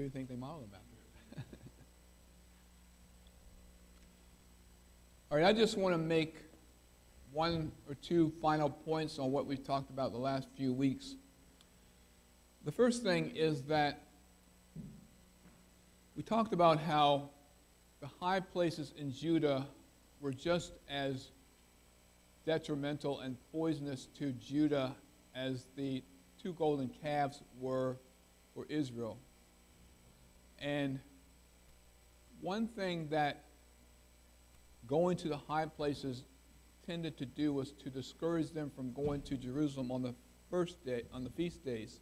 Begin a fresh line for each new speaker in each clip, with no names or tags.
do you think they modeled them after? All right, I just want to make one or two final points on what we've talked about the last few weeks. The first thing is that we talked about how the high places in Judah were just as detrimental and poisonous to Judah as the two golden calves were for Israel. And one thing that going to the high places tended to do was to discourage them from going to Jerusalem on the first day, on the feast days.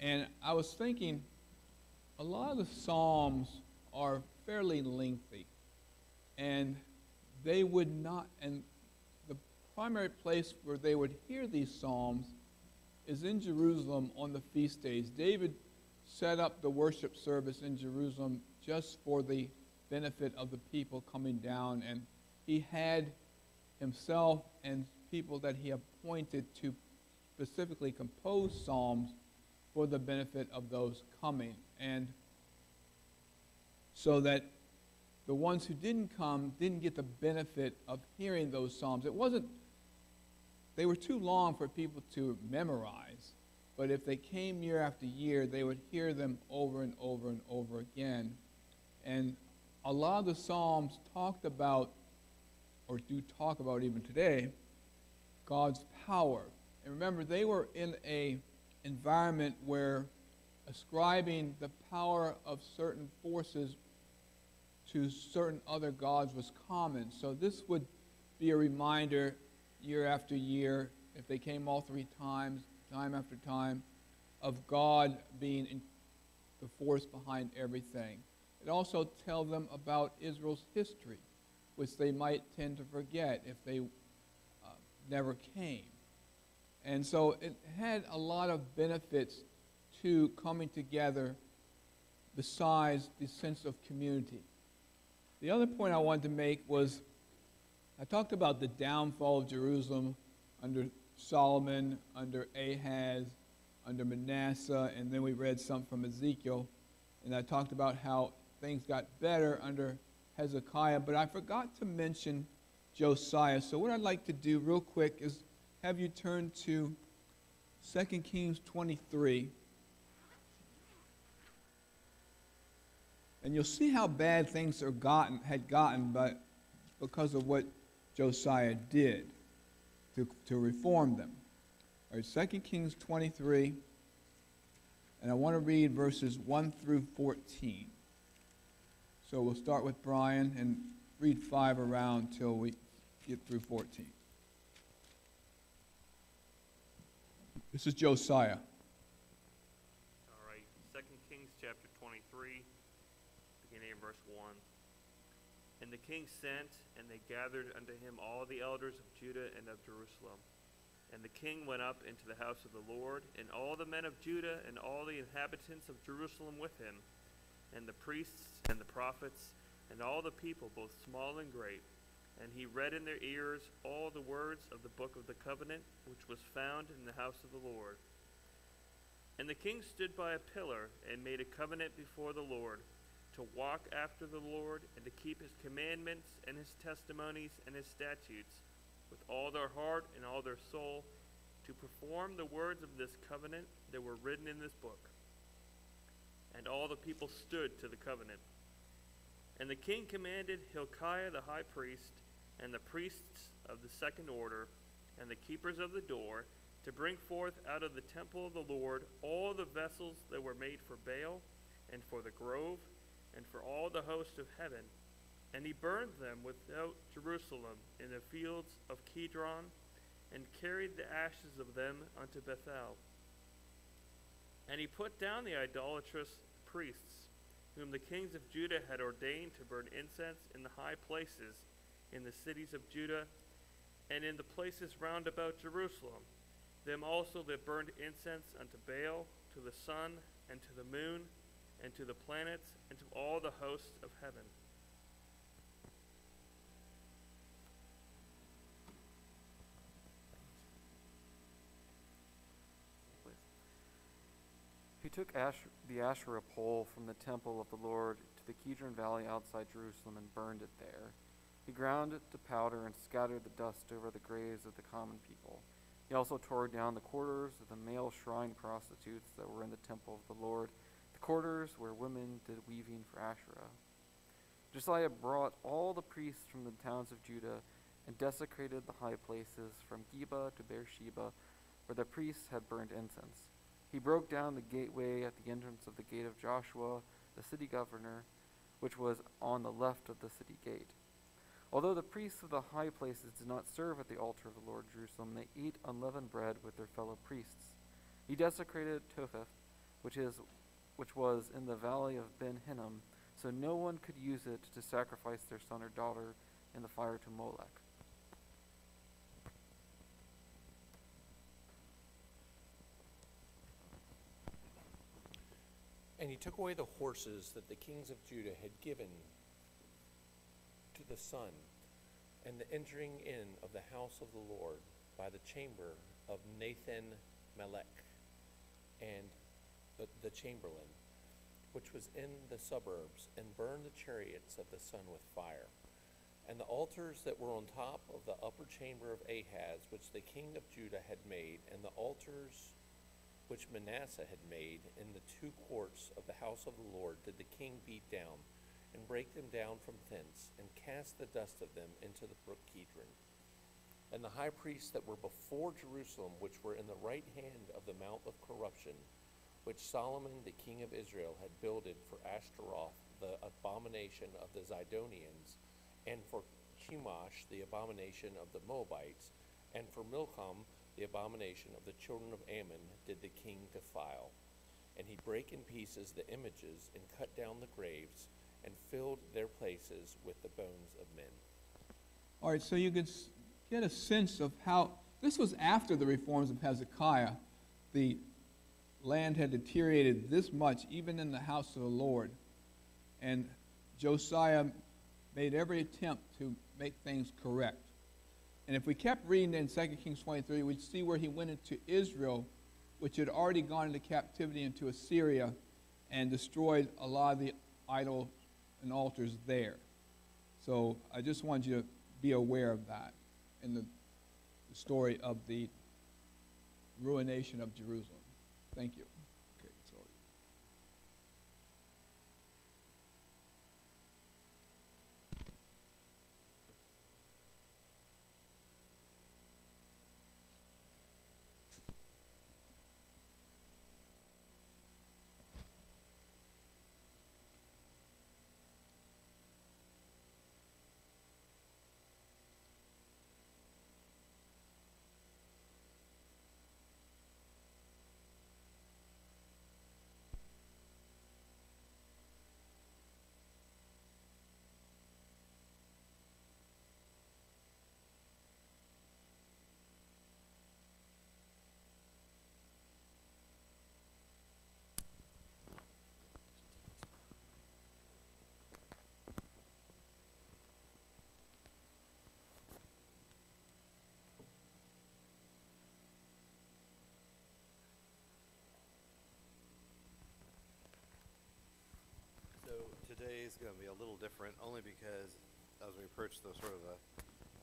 And I was thinking, a lot of the Psalms are fairly lengthy, and they would not, and the primary place where they would hear these Psalms is in Jerusalem on the feast days. David set up the worship service in Jerusalem just for the benefit of the people coming down, and he had himself and people that he appointed to specifically compose psalms for the benefit of those coming. And so that the ones who didn't come didn't get the benefit of hearing those psalms. They were too long for people to memorize, but if they came year after year, they would hear them over and over and over again. And a lot of the psalms talked about, or do talk about even today, God's power. And remember, they were in an environment where ascribing the power of certain forces to certain other gods was common. So this would be a reminder year after year, if they came all three times, time after time, of God being the force behind everything. It also tells them about Israel's history, which they might tend to forget if they never came. And so it had a lot of benefits to coming together besides the sense of community. The other point I wanted to make was, I talked about the downfall of Jerusalem under Solomon, under Ahaz, under Manasseh, and then we read some from Ezekiel, and I talked about how things got better under Hezekiah, but I forgot to mention Josiah. So what I'd like to do real quick is have you turn to 2 Kings 23. And you'll see how bad things had gotten, but because of what Josiah did to reform them. All right, 2 Kings 23, and I want to read verses 1 through 14. So we'll start with Brian and read 5 around till we get through 14. This is Josiah.
All right, 2 Kings chapter 23, beginning in verse 1. And the king sent, and they gathered unto him all the elders of Judah and of Jerusalem. And the king went up into the house of the Lord, and all the men of Judah and all the inhabitants of Jerusalem with him, and the priests and the prophets, and all the people, both small and great. And he read in their ears all the words of the book of the covenant, which was found in the house of the Lord. And the king stood by a pillar, and made a covenant before the Lord, to walk after the Lord, and to keep his commandments, and his testimonies, and his statutes, with all their heart and all their soul, to perform the words of this covenant that were written in this book. And all the people stood to the covenant. And the king commanded Hilkiah the high priest, and the priests of the second order, and the keepers of the door, to bring forth out of the temple of the Lord all the vessels that were made for Baal, and for the grove, and for all the host of heaven. And he burned them without Jerusalem in the fields of Kidron, and carried the ashes of them unto Bethel. And he put down the idolatrous priests, whom the kings of Judah had ordained to burn incense in the high places, in the cities of Judah, and in the places round about Jerusalem, them also that burned incense unto Baal, to the sun, and to the moon, and to the planets, and to all the hosts of heaven.
He took the Asherah pole from the temple of the Lord to the Kidron Valley outside Jerusalem and burned it there. He ground it to powder and scattered the dust over the graves of the common people. He also tore down the quarters of the male shrine prostitutes that were in the temple of the Lord, the quarters where women did weaving for Asherah. Josiah brought all the priests from the towns of Judah and desecrated the high places from Geba to Beersheba, where the priests had burned incense. He broke down the gateway at the entrance of the gate of Joshua, the city governor, which was on the left of the city gate. Although the priests of the high places did not serve at the altar of the Lord in Jerusalem, they ate unleavened bread with their fellow priests. He desecrated Topheth, which was in the valley of Ben Hinnom, so no one could use it to sacrifice their son or daughter in the fire to Molech.
And he took away the horses that the kings of Judah had given to the sun, and the entering in of the house of the Lord by the chamber of Nathan Melech and the chamberlain, which was in the suburbs, and burned the chariots of the sun with fire. And the altars that were on top of the upper chamber of Ahaz, which the king of Judah had made, and the altars which Manasseh had made in the two courts of the house of the Lord, did the king beat down, and break them down from thence, and cast the dust of them into the brook Kidron. And the high priests that were before Jerusalem, which were in the right hand of the mount of corruption, which Solomon the king of Israel had builded for Ashtaroth, the abomination of the Zidonians, and for Chemosh, the abomination of the Moabites, and for Milcom, the abomination of the children of Ammon, did the king defile. And he brake in pieces the images, and cut down the graves, and filled their places with the bones of men.
All right, so you can get a sense of how, this was after the reforms of Hezekiah. The land had deteriorated this much, even in the house of the Lord. And Josiah made every attempt to make things correct. And if we kept reading in 2 Kings 23, we'd see where he went into Israel, which had already gone into captivity into Assyria, and destroyed a lot of the idols and altars there. So I just wanted you to be aware of that in the story of the ruination of Jerusalem. Thank you. Okay, sorry.
Today is going to be a little different, only because as we approach the sort of the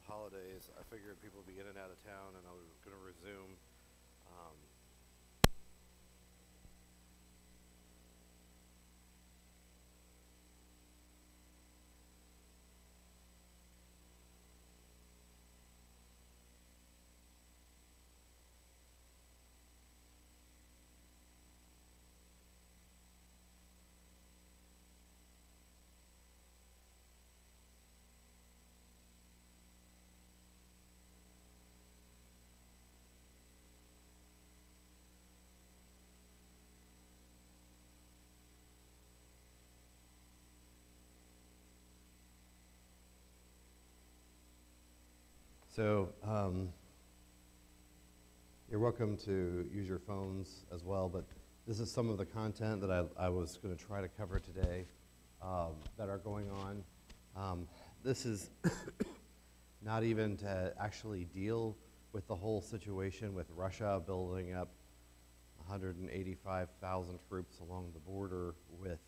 holidays, I figured people would be in and out of town, and I was going to resume. So you're welcome to use your phones as well, but this is some of the content that I was going to try to cover today that are going on. This is not even to actually deal with the whole situation with Russia building up 185,000 troops along the border with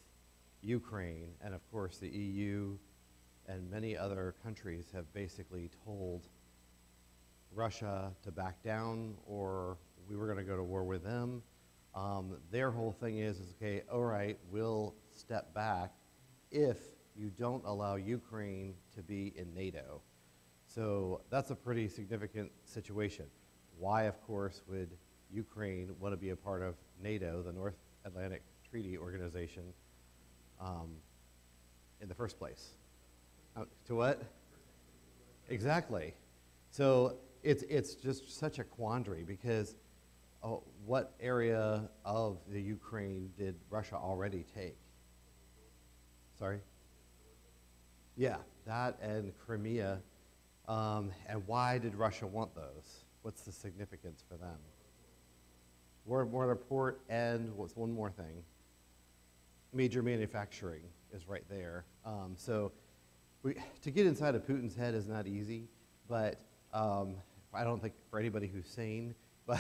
Ukraine. And of course, the EU and many other countries have basically told Russia to back down, or we were going to go to war with them. Their whole thing is okay, all right, we'll step back if you don't allow Ukraine to be in NATO. So that's a pretty significant situation. Why, of course, would Ukraine want to be a part of NATO, the North Atlantic Treaty Organization, in the first place? To what? Exactly. So it's just such a quandary because what area of the Ukraine did Russia already take? Sorry? Yeah, that and Crimea. And why did Russia want those? What's the significance for them? Water port, and what's one more thing? Major manufacturing is right there. So to get inside of Putin's head is not easy, but I don't think for anybody who's sane, but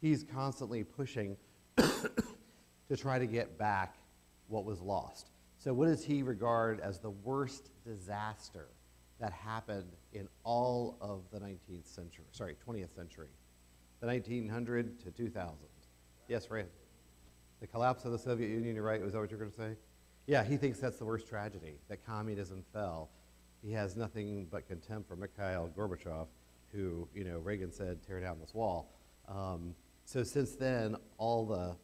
he's constantly pushing to try to get back what was lost. So what does he regard as the worst disaster that happened in all of the 20th century? The 1900 to 2000. Yes, right. The collapse of the Soviet Union, you're right. Was that what you're going to say? Yeah, he thinks that's the worst tragedy, that communism fell. He has nothing but contempt for Mikhail Gorbachev, who, Reagan said, tear down this wall. So since then, all the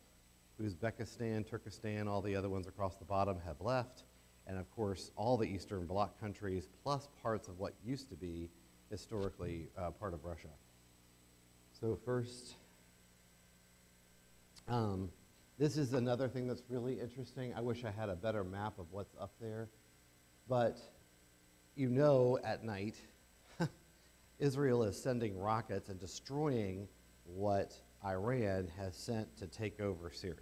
Uzbekistan, Turkestan, all the other ones across the bottom have left. And of course, all the Eastern Bloc countries, plus parts of what used to be historically part of Russia. So first, this is another thing that's really interesting. I wish I had a better map of what's up there. But at night, Israel is sending rockets and destroying what Iran has sent to take over Syria.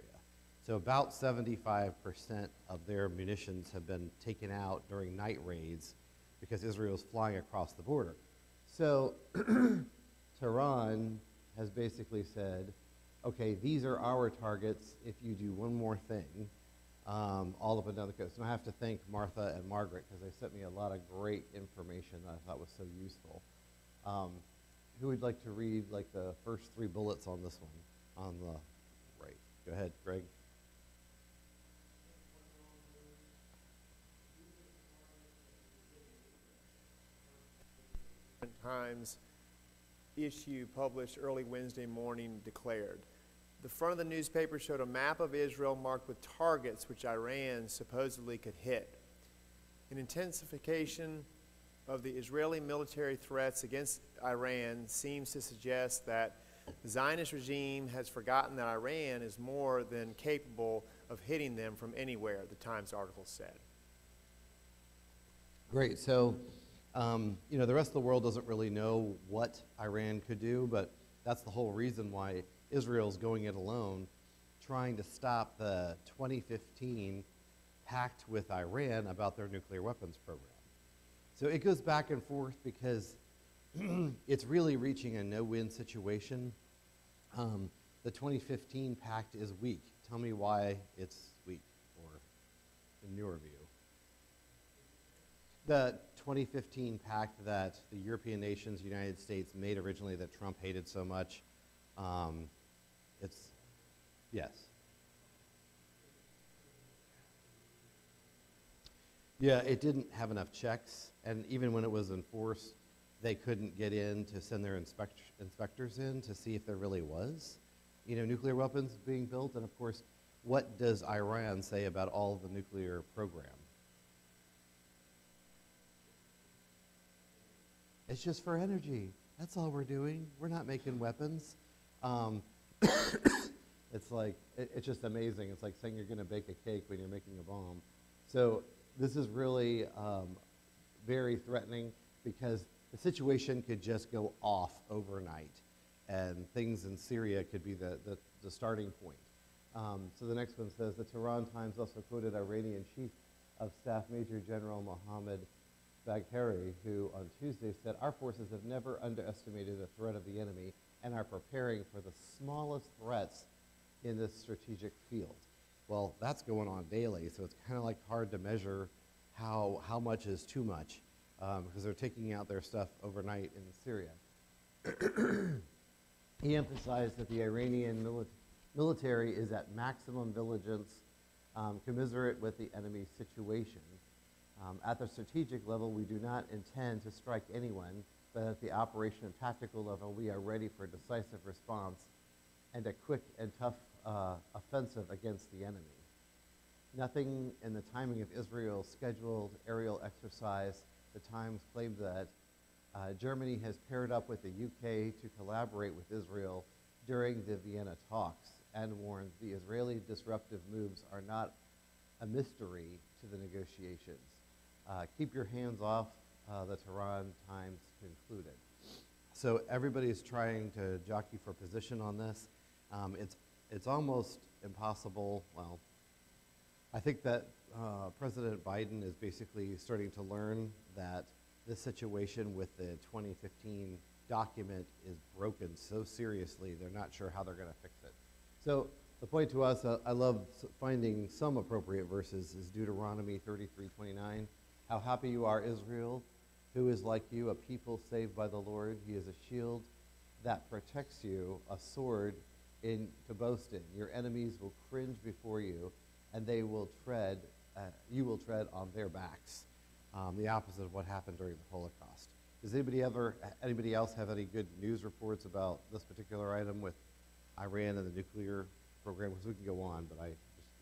So about 75% of their munitions have been taken out during night raids because Israel is flying across the border. So Tehran has basically said, okay, these are our targets if you do one more thing, all of another coast. And I have to thank Martha and Margaret because they sent me a lot of great information that I thought was so useful. Who would like to read the first 3 bullets on this one on the right? Go ahead, Greg.
Times issue published early Wednesday morning declared. The front of the newspaper showed a map of Israel marked with targets which Iran supposedly could hit. An intensification of the Israeli military threats against Iran seems to suggest that the Zionist regime has forgotten that Iran is more than capable of hitting them from anywhere, the Times article said.
Great. So, the rest of the world doesn't really know what Iran could do, but that's the whole reason why Israel's going it alone, trying to stop the 2015 pact with Iran about their nuclear weapons program. So it goes back and forth because it's really reaching a no-win situation. The 2015 pact is weak. Tell me why it's weak, or in your view. The 2015 pact that the European nations, United States, made originally that Trump hated so much, yes. Yeah, it didn't have enough checks, and even when it was enforced, they couldn't get in to send their inspectors in to see if there really was, nuclear weapons being built. And of course, what does Iran say about all of the nuclear program? It's just for energy. That's all we're doing. We're not making weapons. It's like, it's just amazing. It's like saying you're going to bake a cake when you're making a bomb. So this is really very threatening because the situation could just go off overnight and things in Syria could be the starting point. So the next one says, the Tehran Times also quoted Iranian Chief of Staff Major General Mohammad Baghdadi, who on Tuesday said, our forces have never underestimated the threat of the enemy and are preparing for the smallest threats in this strategic field. Well, that's going on daily, so it's kind of like hard to measure how much is too much, because they're taking out their stuff overnight in Syria. He emphasized that the Iranian military is at maximum vigilance, commiserate with the enemy's situation. At the strategic level, we do not intend to strike anyone, but at the operation and tactical level, we are ready for a decisive response and a quick and tough offensive against the enemy. Nothing in the timing of Israel's scheduled aerial exercise. The Times claimed that Germany has paired up with the UK to collaborate with Israel during the Vienna talks and warned the Israeli disruptive moves are not a mystery to the negotiations. Keep your hands off, the Tehran Times concluded. So everybody's trying to jockey for position on this. It's almost impossible. Well, I think that President Biden is basically starting to learn that this situation with the 2015 document is broken so seriously, they're not sure how they're going to fix it. So the point to us, I love finding some appropriate verses, is Deuteronomy 33:29. How happy you are, Israel, who is like you, a people saved by the Lord. He is a shield that protects you, a sword to boast in. Your enemies will cringe before you, and they will tread, you will tread on their backs. The opposite of what happened during the Holocaust. Does anybody else have any good news reports about this particular item with Iran and the nuclear program? Because we can go on, but if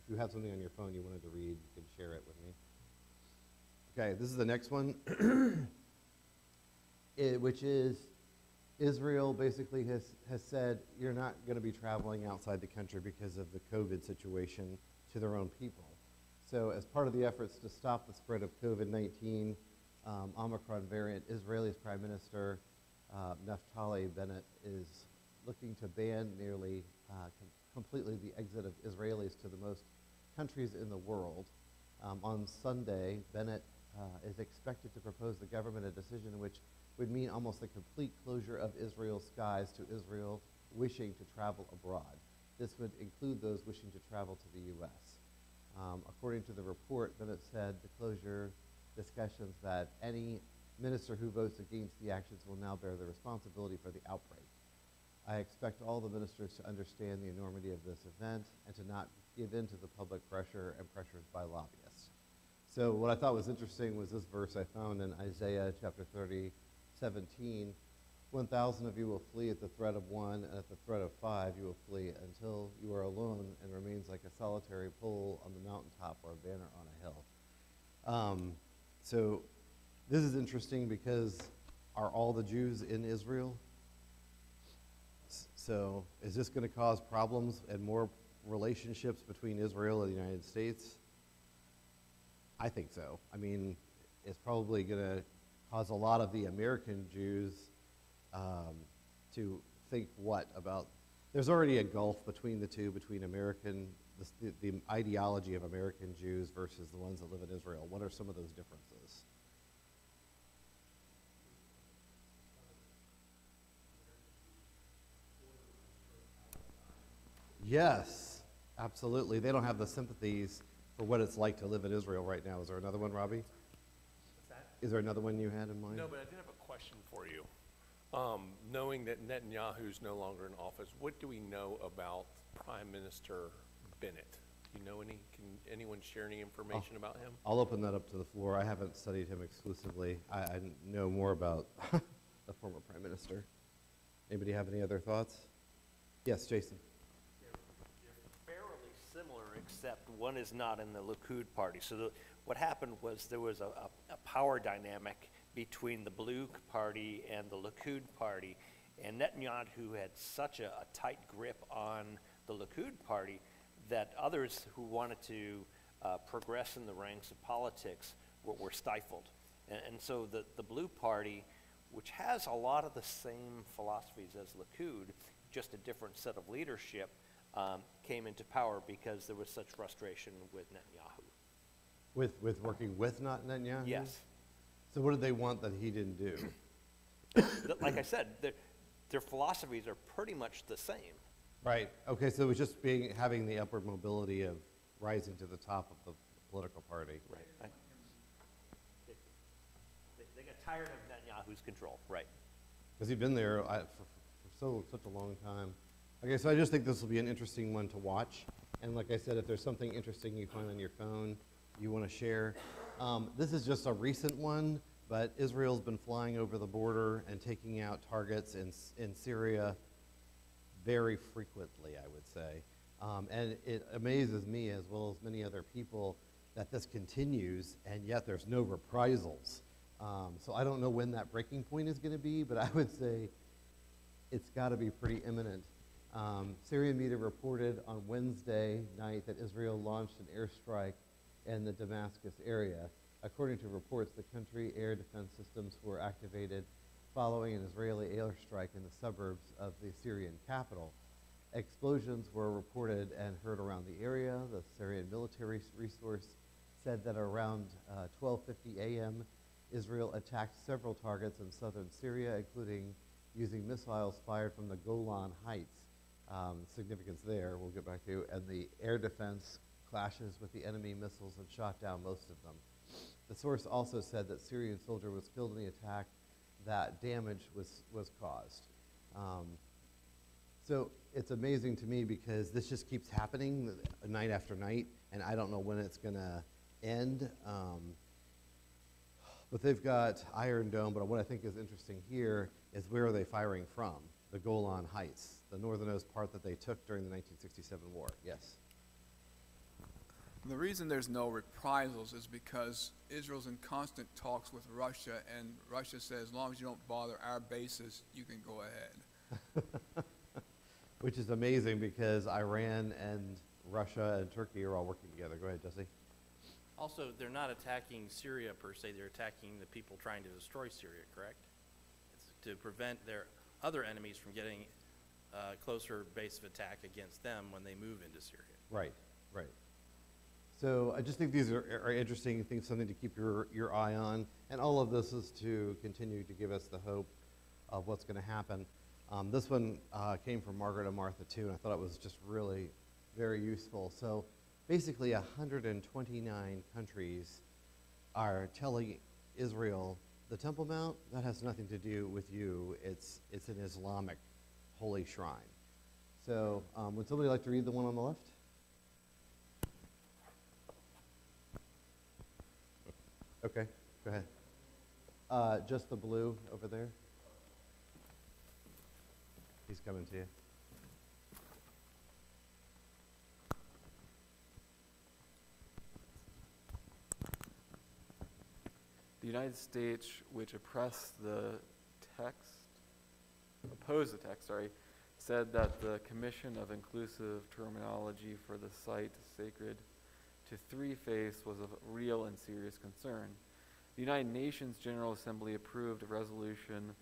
you have something on your phone you wanted to read, you can share it with me. Okay, this is the next one, which is Israel basically has said you're not going to be traveling outside the country because of the COVID situation to their own people. So as part of the efforts to stop the spread of COVID-19 Omicron variant, Israel's Prime Minister Naftali Bennett is looking to ban nearly completely the exit of Israelis to the most countries in the world. On Sunday, Bennett is expected to propose the government a decision which would mean almost a complete closure of Israel's skies to Israel wishing to travel abroad. This would include those wishing to travel to the U.S. According to the report, Bennett said the closure discussions that any minister who votes against the actions will now bear the responsibility for the outbreak. I expect all the ministers to understand the enormity of this event and to not give in to the public pressure and pressures by lobbyists. So what I thought was interesting was this verse I found in Isaiah chapter 30:17. 1,000 of you will flee at the threat of one, and at the threat of 5 you will flee until you are alone and remains like a solitary pole on the mountaintop or a banner on a hill. So this is interesting because are all the Jews in Israel? So is this going to cause problems and more relationships between Israel and the United States? I think so. I mean, it's probably going to cause a lot of the American Jews to think about, there's already a gulf between the two, between the ideology of American Jews versus the ones that live in Israel. What are some of those differences? Yes, absolutely. They don't have the sympathies for what it's like to live in Israel right now. Is there another one, Robbie?
What's that?
Is there another one you had in mind?
No, but I did have a question for you. Knowing that Netanyahu's no longer in office, what do we know about Prime Minister Bennett? Do you know can anyone share any information about him?
I'll open that up to the floor. I haven't studied him exclusively. I know more about the former Prime Minister. Anybody have any other thoughts? Yes, Jason.
They're fairly similar, except one is not in the Likud party. So what happened was there was a power dynamic between the Blue Party and the Likud Party, and Netanyahu had such a tight grip on the Likud Party that others who wanted to progress in the ranks of politics were stifled. And so the Blue Party, which has a lot of the same philosophies as Likud, just a different set of leadership, came into power because there was such frustration with Netanyahu.
With working with Netanyahu?
Yes.
So what did they want that he didn't do?
Like I said, their philosophies are pretty much the same.
Right. Okay, so it was just having the upward mobility of rising to the top of the political party.
Right. They got tired of Netanyahu's control, right.
Because he'd been there for such a long time. Okay, so I just think this will be an interesting one to watch. And like I said, if there's something interesting you find on your phone you want to share, this is just a recent one, but Israel's been flying over the border and taking out targets in Syria very frequently, I would say. And it amazes me, as well as many other people, that this continues, and yet there's no reprisals. So I don't know when that breaking point is going to be, but I would say it's got to be pretty imminent. Syrian media reported on Wednesday night that Israel launched an airstrike in the Damascus area. According to reports, the country's air defense systems were activated following an Israeli airstrike in the suburbs of the Syrian capital. Explosions were reported and heard around the area. The Syrian military resource said that around 12:50 a.m., Israel attacked several targets in southern Syria, including using missiles fired from the Golan Heights. Significance there, we'll get back to, and the air defense clashes with the enemy missiles and shot down most of them. The source also said that Syrian soldier was killed in the attack, that damage was caused. So it's amazing to me because this just keeps happening night after night, and I don't know when it's going to end. But they've got Iron Dome, but what I think is interesting here is where are they firing from? The Golan Heights, the northernmost part that they took during the 1967 war. Yes?
The reason there's no reprisals is because Israel's in constant talks with Russia, and Russia says, as long as you don't bother our bases, you can go ahead.
Which is amazing because Iran and Russia and Turkey are all working together. Go ahead, Jesse.
Also, they're not attacking Syria per se, they're attacking the people trying to destroy Syria, correct? It's to prevent their other enemies from getting a closer base of attack against them when they move into Syria.
Right, right. So I just think these are interesting things, something to keep your eye on. And all of this is to continue to give us the hope of what's going to happen. This one came from Margaret and Martha too, and I thought it was just really very useful. So basically 129 countries are telling Israel, the Temple Mount, that has nothing to do with you. It's an Islamic holy shrine. So would somebody like to read the one on the left? Okay, go ahead. Just the blue over there. He's coming to you.
The United States, which opposed the text, said that the Commission of Inclusive Terminology for the site sacred to three-faiths was of real and serious concern. The United Nations General Assembly approved a resolution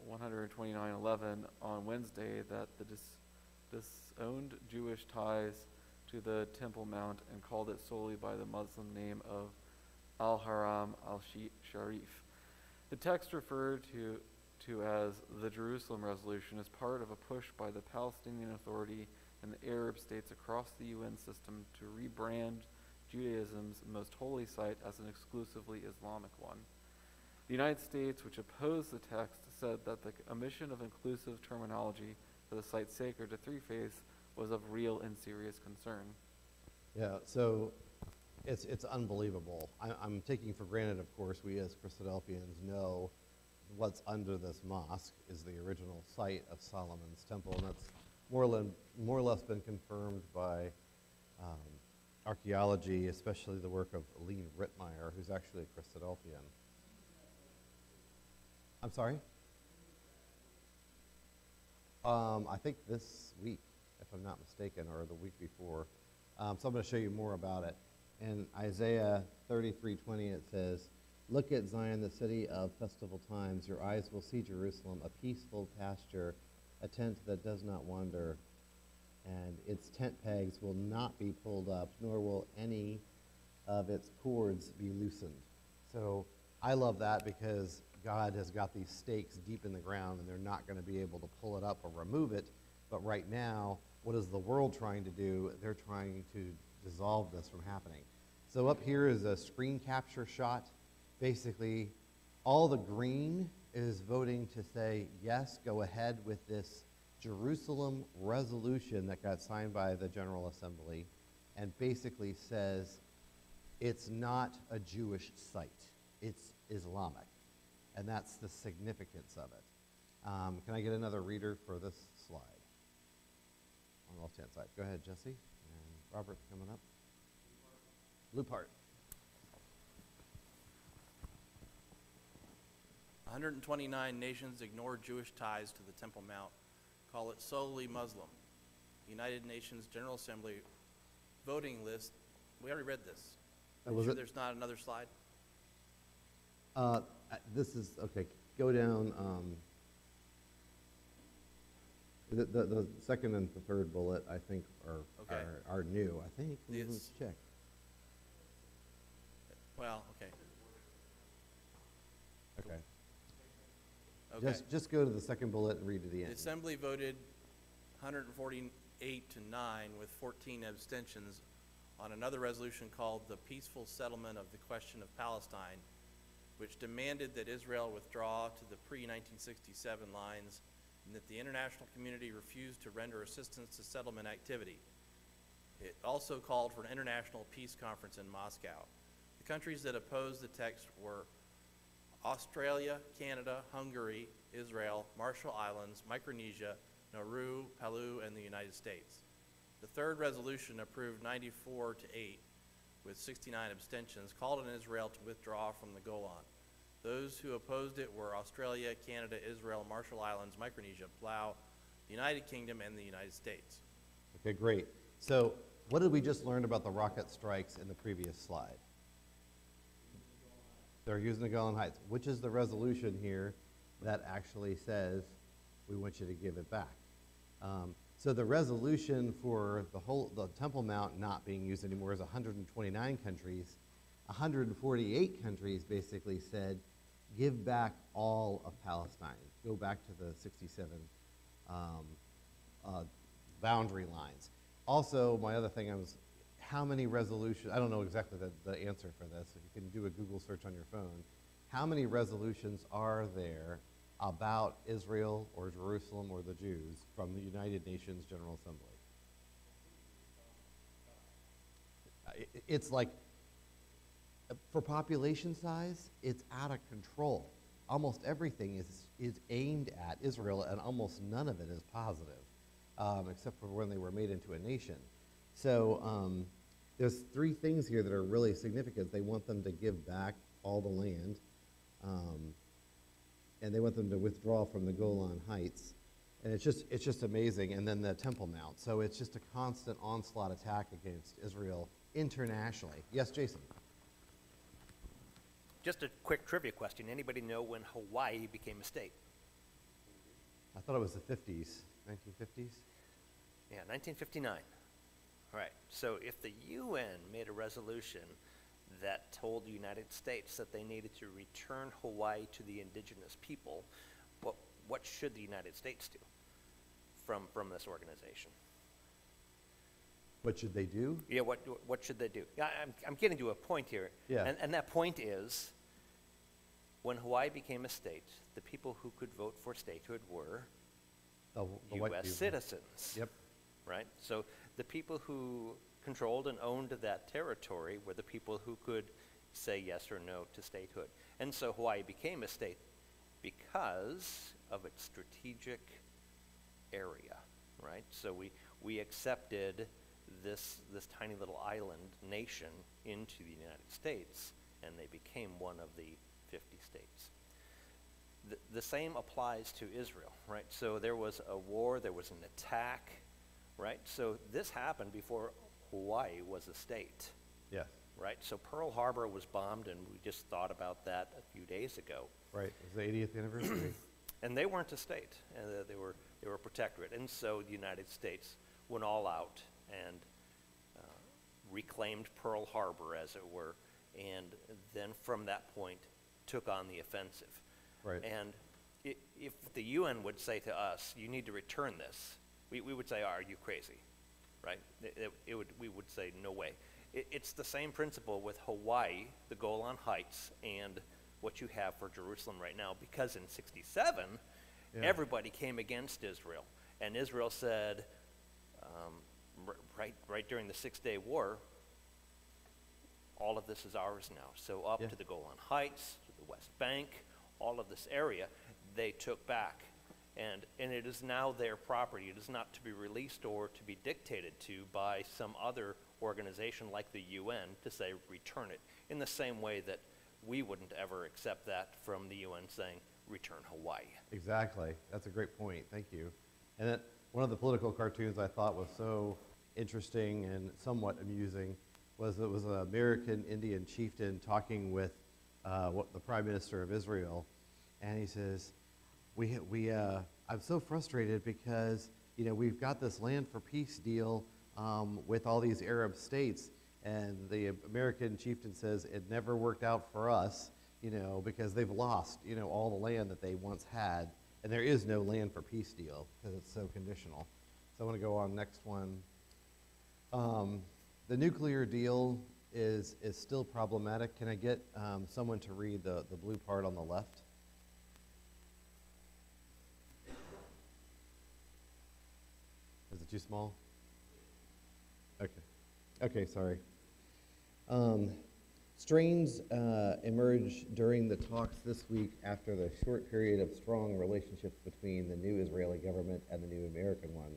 12911 on Wednesday that disowned Jewish ties to the Temple Mount and called it solely by the Muslim name of Al-Haram al-Sharif. The text referred to as the Jerusalem Resolution is part of a push by the Palestinian Authority and the Arab states across the UN system to rebrand Judaism's most holy site as an exclusively Islamic one. The United States, which opposed the text, said that the omission of inclusive terminology for the site sacred to three faiths was of real and serious concern.
Yeah, so it's unbelievable. I'm taking for granted, of course, we as Christadelphians know what's under this mosque is the original site of Solomon's temple, and that's more or less been confirmed by archaeology, especially the work of Lean Rittmeyer, who's actually a Christadelphian. I'm sorry? I think this week, if I'm not mistaken, or the week before. So I'm going to show you more about it. In Isaiah 33:20, it says, "Look at Zion, the city of festival times. Your eyes will see Jerusalem, a peaceful pasture, a tent that does not wander, and its tent pegs will not be pulled up, nor will any of its cords be loosened." So I love that because God has got these stakes deep in the ground and they're not going to be able to pull it up or remove it. But right now, what is the world trying to do? They're trying to dissolve this from happening. So up here is a screen capture shot. Basically, all the green is voting to say, yes, go ahead with this Jerusalem resolution that got signed by the General Assembly, and basically says it's not a Jewish site, it's Islamic. And that's the significance of it. Can I get another reader for this slide? On the left-hand side. Go ahead, Jesse. And Robert's coming up. Blue part.
129 nations ignore Jewish ties to the Temple Mount, call it solely Muslim. United Nations General Assembly voting list. We already read this.
Was
Sure
it?
there's not another slide?
This is, okay, go down. The second and the third bullet, I think,
Okay.
are new. I think. Let's
Yes.
check.
Well, okay.
Okay.
Okay.
Just go to the second bullet and read to the
The
end.
Assembly voted 148 to 9 with 14 abstentions on another resolution called the Peaceful Settlement of the Question of Palestine, which demanded that Israel withdraw to the pre-1967 lines and that the international community refuse to render assistance to settlement activity. It also called for an international peace conference in Moscow. The countries that opposed the text were Australia, Canada, Hungary, Israel, Marshall Islands, Micronesia, Nauru, Palau, and the United States. The third resolution, approved 94 to 8 with 69 abstentions, called on Israel to withdraw from the Golan. Those who opposed it were Australia, Canada, Israel, Marshall Islands, Micronesia, Palau, the United Kingdom, and the United States.
Okay, great. So what did we just learn about the rocket strikes in the previous slide? They're using the Golan Heights, which is the resolution here that actually says we want you to give it back. So the resolution for the Temple Mount not being used anymore is 129 countries. 148 countries basically said, give back all of Palestine. Go back to the 67 boundary lines. Also, my other thing was, how many resolutions, I don't know exactly the answer for this, if you can do a Google search on your phone, how many resolutions are there about Israel or Jerusalem or the Jews from the United Nations General Assembly? It's like, for population size, it's out of control. Almost everything is aimed at Israel, and almost none of it is positive, except for when they were made into a nation. So there's three things here that are really significant. They want them to give back all the land, and they want them to withdraw from the Golan Heights. And it's just amazing. And then the Temple Mount. So it's just a constant onslaught attack against Israel internationally. Yes, Jason?
Just a quick trivia question. Anybody know when Hawaii became a state?
I thought it was the 50s, 1950s.
Yeah, 1959. All right. So if the UN made a resolution that told the United States that they needed to return Hawaii to the indigenous people, what should the United States do from this organization?
What should they do?
Yeah, what should they do? Yeah, I'm getting to a point here.
Yeah.
And that point is, when Hawaii became a state, the people who could vote for statehood were
The white
U.S.
people.
citizens.
Yep.
Right? So the people who controlled and owned that territory were the people who could say yes or no to statehood. And so Hawaii became a state because of its strategic area, right? So we accepted this tiny little island nation into the United States, and they became one of the 50 states. The same applies to Israel, right? So there was a war, there was an attack, right? So this happened before Hawaii was a state,
Yes.
right? So Pearl Harbor was bombed, and we just thought about that a few days ago.
Right. It was the 80th anniversary.
And they weren't a state, and they were a protectorate. And so the United States went all out and reclaimed Pearl Harbor, as it were, and then from that point took on the offensive.
Right.
And if the UN would say to us, you need to return this, we would say, are you crazy, right? We would say, no way. It's the same principle with Hawaii, the Golan Heights, and what you have for Jerusalem right now, because in 67, everybody came against Israel. And Israel said, right during the 6-Day War, all of this is ours now. So up to the Golan Heights, to the West Bank, all of this area, they took back. And it is now their property. It is not to be released or to be dictated to by some other organization like the UN to say, return it, in the same way that we wouldn't ever accept that from the UN saying, return Hawaii.
Exactly. That's a great point. Thank you. And then one of the political cartoons I thought was so interesting and somewhat amusing was it was an American Indian chieftain talking with the Prime Minister of Israel, and he says, I'm so frustrated because we've got this land for peace deal with all these Arab states, and the American chieftain says it never worked out for us, because they've lost all the land that they once had, and there is no land for peace deal because it's so conditional. So I want to go on next one. The nuclear deal is still problematic. Can I get someone to read the blue part on the left? Is it too small? Okay. Okay, sorry. Strains emerged during the talks this week after the short period of strong relationships between the new Israeli government and the new American one.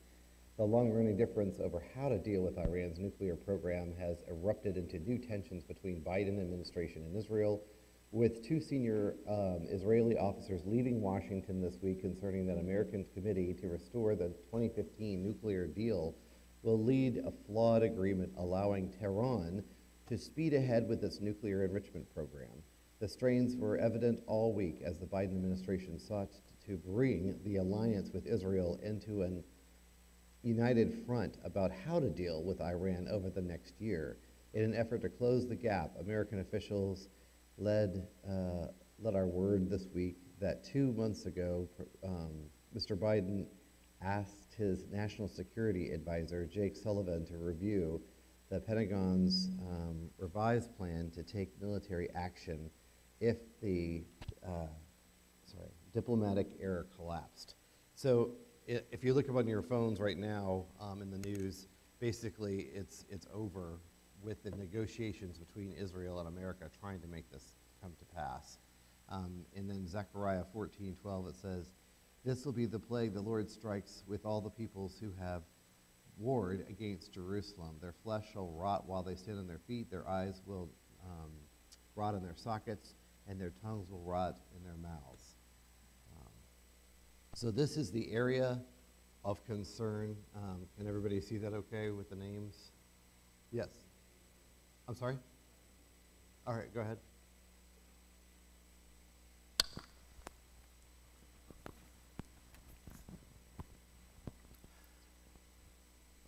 The long-running difference over how to deal with Iran's nuclear program has erupted into new tensions between Biden administration and Israel, with two senior Israeli officers leaving Washington this week concerning that American committee to restore the 2015 nuclear deal will lead a flawed agreement allowing Tehran to speed ahead with its nuclear enrichment program. The strains were evident all week as the Biden administration sought to bring the alliance with Israel into an united front about how to deal with Iran over the next year. In an effort to close the gap, American officials led our word this week that 2 months ago, Mr. Biden asked his national security advisor, Jake Sullivan, to review the Pentagon's revised plan to take military action if the diplomatic error collapsed. So if you look up on your phones right now in the news, basically it's over with the negotiations between Israel and America trying to make this come to pass. And then Zechariah 14:12, it says, "This will be the plague the Lord strikes with all the peoples who have warred against Jerusalem. Their flesh shall rot while they stand on their feet, their eyes will rot in their sockets, and their tongues will rot in their mouths." So this is the area of concern. Can everybody see that okay with the names? Yes. I'm sorry? All right, go ahead.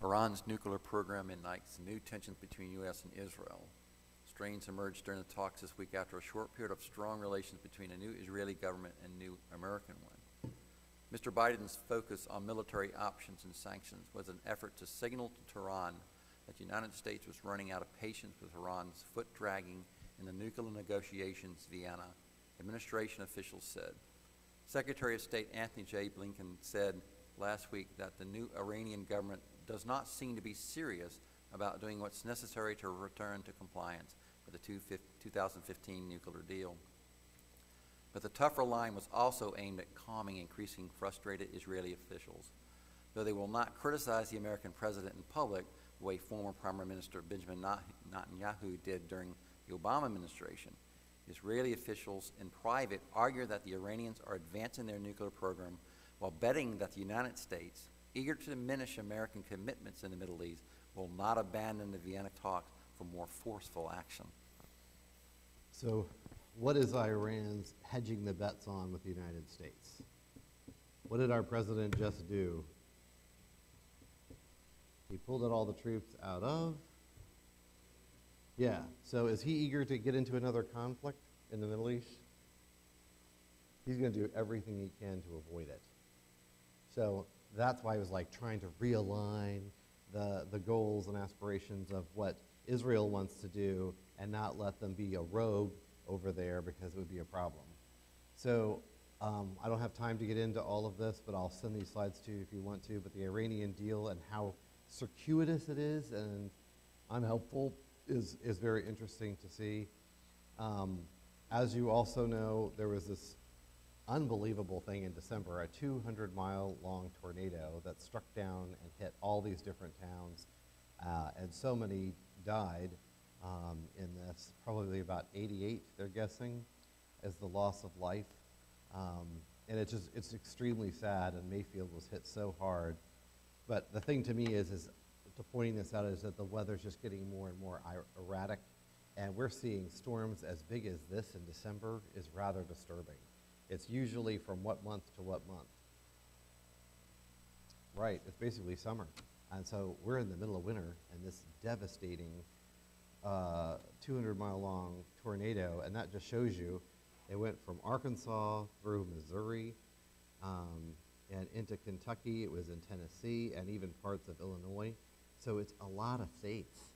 Iran's nuclear program ignites new tensions between U.S. and Israel. Strains emerged during the talks this week after a short period of strong relations between a new Israeli government and new American one. Mr. Biden's focus on military options and sanctions was an effort to signal to Tehran that the United States was running out of patience with Iran's foot-dragging in the nuclear negotiations, Vienna, administration officials said. Secretary of State Anthony J. Blinken said last week that the new Iranian government does not seem to be serious about doing what's necessary to return to compliance with the 2015 nuclear deal. But the tougher line was also aimed at calming increasingly frustrated Israeli officials. Though they will not criticize the American president in public the way former Prime Minister Benjamin Netanyahu did during the Obama administration, Israeli officials in private argue that the Iranians are advancing their nuclear program while betting that the United States, eager to diminish American commitments in the Middle East, will not abandon the Vienna talks for more forceful action.
So what is Iran's hedging the bets on with the United States? What did our president just do? He pulled out all the troops out of? Yeah, so is he eager to get into another conflict in the Middle East? he's going to do everything he can to avoid it. So that's why he was like trying to realign the goals and aspirations of what Israel wants to do and not let them be a rogue over there because it would be a problem. So I don't have time to get into all of this, but I'll send these slides to you if you want to. But the Iranian deal and how circuitous it is and unhelpful is very interesting to see. As you also know, there was this unbelievable thing in December, a 200-mile-long tornado that struck down and hit all these different towns, and so many died in this. Probably about 88, they're guessing, as the loss of life. And it's extremely sad, and Mayfield was hit so hard. But the thing to me is to pointing this out is that the weather's just getting more and more erratic, and we're seeing storms as big as this in December is rather disturbing. It's usually from what month to what month? Right, it's basically summer. And so we're in the middle of winter, and this devastating 200-mile-long tornado, and that just shows you it went from Arkansas through Missouri and into Kentucky. It was in Tennessee and even parts of Illinois. So it's a lot of states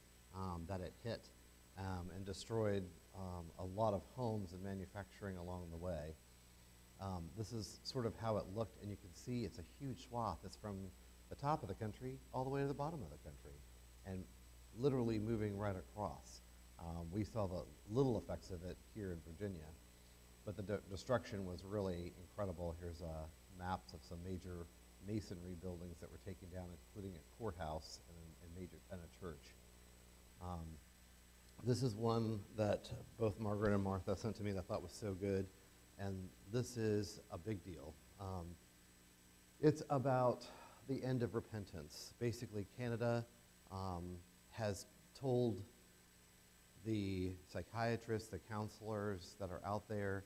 that it hit and destroyed a lot of homes and manufacturing along the way. This is sort of how it looked, and you can see it's a huge swath. It's from the top of the country all the way to the bottom of the country, and literally moving right across. We saw the little effects of it here in Virginia, but the destruction was really incredible. Here's maps of some major masonry buildings that were taken down, including a courthouse and a church. This is one that both Margaret and Martha sent to me that I thought was so good, and this is a big deal. It's about the end of repentance. Basically, Canada has told the psychiatrists, the counselors that are out there,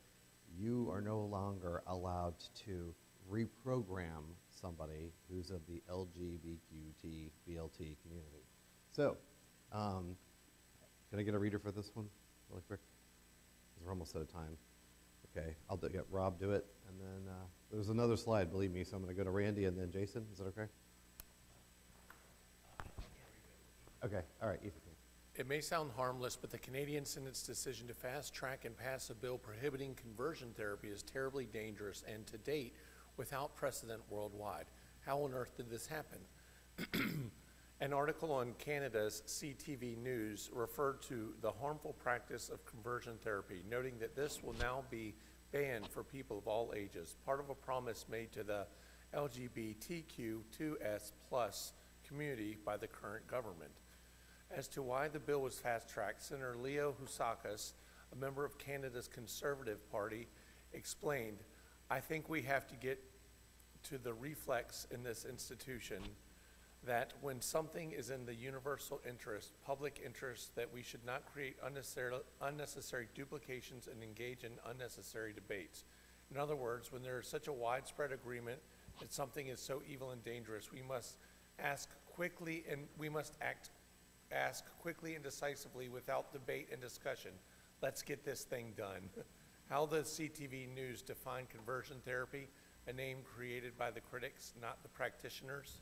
you are no longer allowed to reprogram somebody who's of the LGBTQT, BLT community. So, can I get a reader for this one really quick? Because we're almost out of time. Okay, I'll get Rob do it, and then there's another slide, believe me, so I'm going to go to Randy and then Jason. Is that okay? Okay, all right, Ethan.
It may sound harmless, but the Canadian Senate's decision to fast-track and pass a bill prohibiting conversion therapy is terribly dangerous and, to date, without precedent worldwide. How on earth did this happen? An article on Canada's CTV News referred to the harmful practice of conversion therapy, noting that this will now be banned for people of all ages, part of a promise made to the LGBTQ2S+ community by the current government. As to why the bill was fast-tracked, Senator Leo Housakis, a member of Canada's Conservative Party, explained, I think we have to get to the reflex in this institution that when something is in the universal interest, public interest, that we should not create unnecessary duplications and engage in unnecessary debates. In other words, when there is such a widespread agreement that something is so evil and dangerous, we must ask quickly and decisively without debate and discussion. Let's get this thing done. How does CTV News define conversion therapy, a name created by the critics, not the practitioners?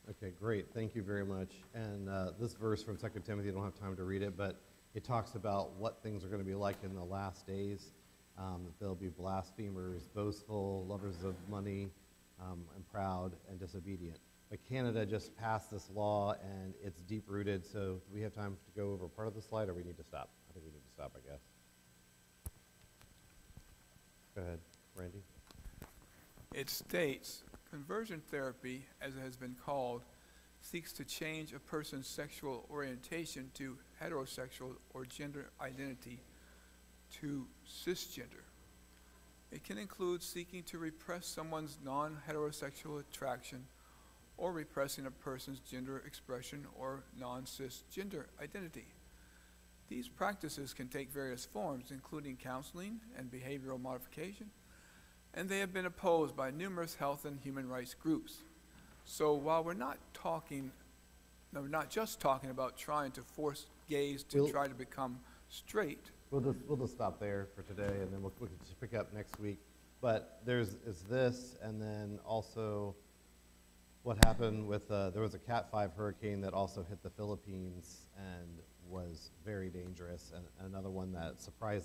Okay, great. Thank you very much. And this verse from 2 Timothy, I don't have time to read it, but it talks about what things are going to be like in the last days. There'll be blasphemers, boastful, lovers of money, and proud, and disobedient. But Canada just passed this law, and it's deep-rooted, so do we have time to go over part of the slide, or we need to stop? I think we need to stop, I guess. Go ahead, Randy.
It states, conversion therapy, as it has been called, seeks to change a person's sexual orientation to heterosexual or gender identity to cisgender. It can include seeking to repress someone's non-heterosexual attraction or repressing a person's gender expression or non-cisgender identity. These practices can take various forms, including counseling and behavioral modification, and they have been opposed by numerous health and human rights groups. So while we're not just talking about trying to force gays to try to become straight.
we'll just stop there for today, and then we'll just pick up next week. But it's this, and then also what happened with, there was a Cat 5 hurricane that also hit the Philippines and was very dangerous, and another one that surprised